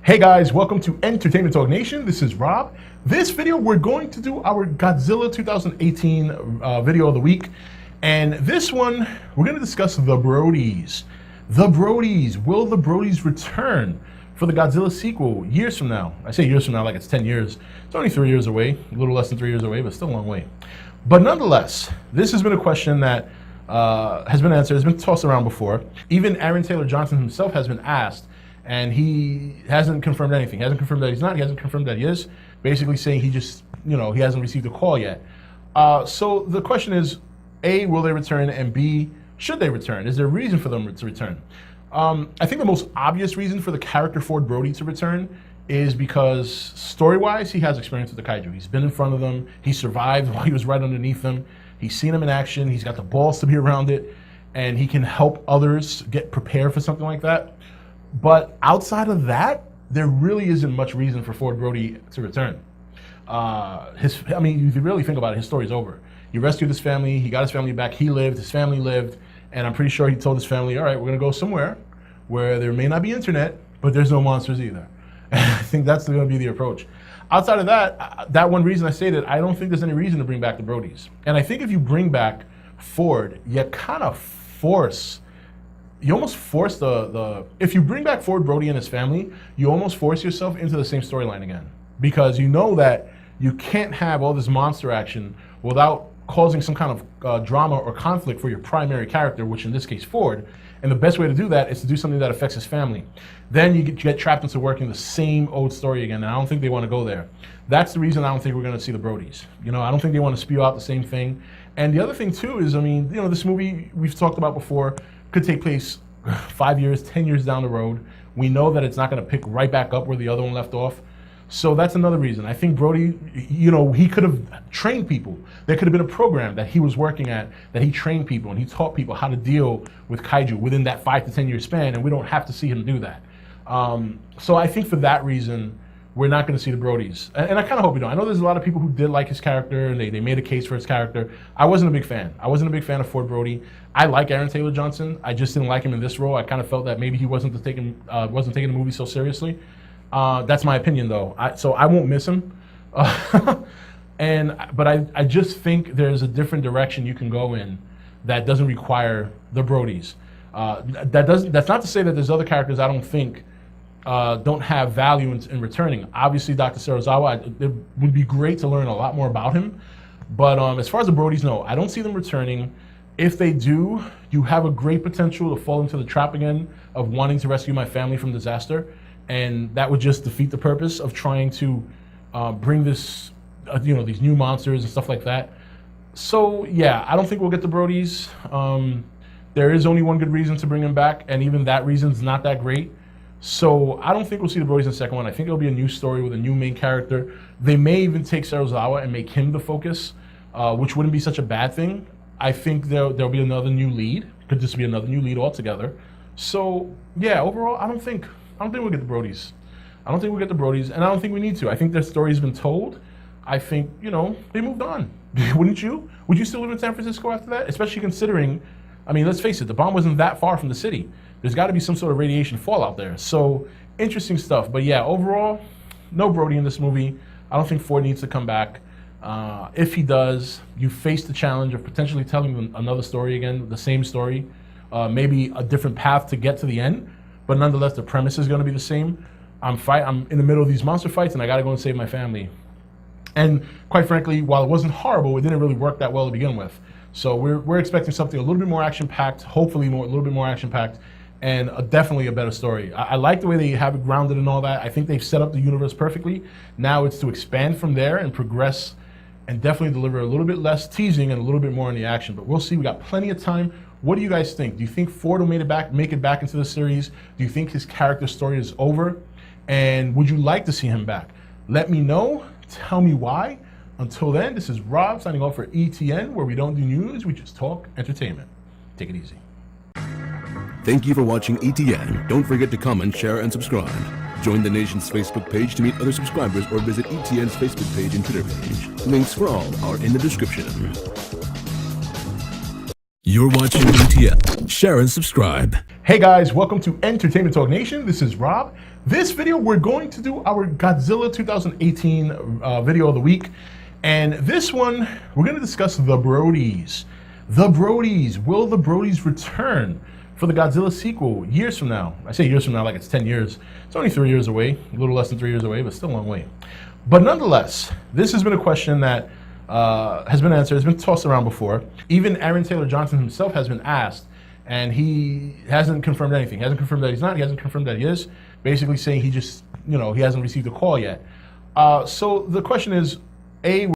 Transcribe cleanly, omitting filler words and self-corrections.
Hey guys, welcome to Entertainment Talk Nation. This is Rob. This video, we're going to do our Godzilla 2018 video of the week. And this one, we're going to discuss the Brodies. The Brodies. Will the Brodies return for the Godzilla sequel years from now? I say years from now like it's 10 years. It's only 3 years away, a little less than 3 years away, but still a long way. But nonetheless, this has been a question that has been answered, has been tossed around before. Even Aaron Taylor Johnson himself has been asked, and he hasn't confirmed anything. He hasn't confirmed that he's not. He hasn't confirmed that he is. Basically saying he just, he hasn't received a call yet. So the question is, A, will they return? And B, should they return? Is there a reason for them to return? I think the most obvious reason for the character Ford Brody to return is because story-wise, he has experience with the kaiju. He's been in front of them. He survived while he was right underneath them. He's seen them in action. He's got the balls to be around it. And he can help others get prepared for something like that. But outside of that, there really isn't much reason for Ford Brody to return. If you really think about it, his story's over. He rescued his family, he got his family back, he lived, his family lived, and I'm pretty sure he told his family, all right, we're gonna go somewhere where there may not be internet, but there's no monsters either. And I think that's gonna be the approach. Outside of that, that one reason I stated, I don't think there's any reason to bring back the Brodies. And I think if you bring back Ford, you kind of force, you almost force if you bring back Ford Brody and his family, you almost force yourself into the same storyline again. Because you know that you can't have all this monster action without causing some kind of drama or conflict for your primary character, which in this case, Ford. And the best way to do that is to do something that affects his family. Then you get trapped into working the same old story again, and I don't think they want to go there. That's the reason I don't think we're going to see the Brodies. I don't think they want to spew out the same thing. And the other thing too is, this movie we've talked about before could take place 5 years, 10 years down the road. We know that it's not going to pick right back up where the other one left off. So that's another reason. I think Brody, he could have trained people. There could have been a program that he was working at that he trained people and he taught people how to deal with kaiju within that 5 to 10 year span, and we don't have to see him do that. So I think for that reason, we're not going to see the Brodies. And I kind of hope we don't. I know there's a lot of people who did like his character and they made a case for his character. I wasn't a big fan. I wasn't a big fan of Ford Brody. I like Aaron Taylor Johnson. I just didn't like him in this role. I kind of felt that maybe he wasn't taking the movie so seriously. That's my opinion, though. So I won't miss him. But I just think there's a different direction you can go in that doesn't require the Brodies. That's not to say that there's other characters I don't think don't have value in returning. Obviously, Dr. Serizawa, it would be great to learn a lot more about him. But as far as the Brodies, no, I don't see them returning. If they do, you have a great potential to fall into the trap again of wanting to rescue my family from disaster. And that would just defeat the purpose of trying to bring this, these new monsters and stuff like that. So yeah, I don't think we'll get the Brodies. There is only one good reason to bring them back, and even that reason's not that great. So I don't think we'll see the Brodies in the second one. I think it'll be a new story with a new main character. They may even take Serizawa and make him the focus, which wouldn't be such a bad thing. I think there'll be another new lead. Could just be another new lead altogether. So yeah, overall, I don't think we'll get the Brodies. I don't think we'll get the Brodies, and I don't think we need to. I think their story's been told. I think, they moved on. Wouldn't you? Would you still live in San Francisco after that? Especially considering, let's face it, the bomb wasn't that far from the city. There's got to be some sort of radiation fallout there. So, interesting stuff. But yeah, overall, no Brody in this movie. I don't think Ford needs to come back. If he does, you face the challenge of potentially telling them another story again, the same story, maybe a different path to get to the end. But nonetheless, the premise is going to be the same. I'm in the middle of these monster fights, and I got to go and save my family. And quite frankly, while it wasn't horrible, it didn't really work that well to begin with. So we're expecting something a little bit more action-packed, hopefully a little bit more action-packed, and definitely a better story. I like the way they have it grounded and all that. I think they've set up the universe perfectly. Now it's to expand from there and progress and definitely deliver a little bit less teasing and a little bit more on the action. But we'll see. We got plenty of time. What do you guys think? Do you think Ford will make it back into the series? Do you think his character story is over? And would you like to see him back? Let me know. Tell me why. Until then, this is Rob signing off for ETN, where we don't do news, we just talk entertainment. Take it easy. Thank you for watching ETN. Don't forget to comment, share, and subscribe. Join the nation's Facebook page to meet other subscribers or visit ETN's Facebook page and Twitter page. Links for all are in the description. You're watching ETN. Share and subscribe. Hey guys, welcome to Entertainment Talk Nation. This is Rob. This video, we're going to do our Godzilla 2018 video of the week. And this one, we're going to discuss the Brodies. The Brodies. Will the Brodies return for the Godzilla sequel years from now? I say years from now like it's 10 years. It's only 3 years away, a little less than 3 years away, but still a long way. But nonetheless, this has been a question that has been answered, has been tossed around before. Even Aaron Taylor Johnson himself has been asked, and he hasn't confirmed anything. He hasn't confirmed that he's not, he hasn't confirmed that he is, basically saying he just, he hasn't received a call yet. So the question is, A,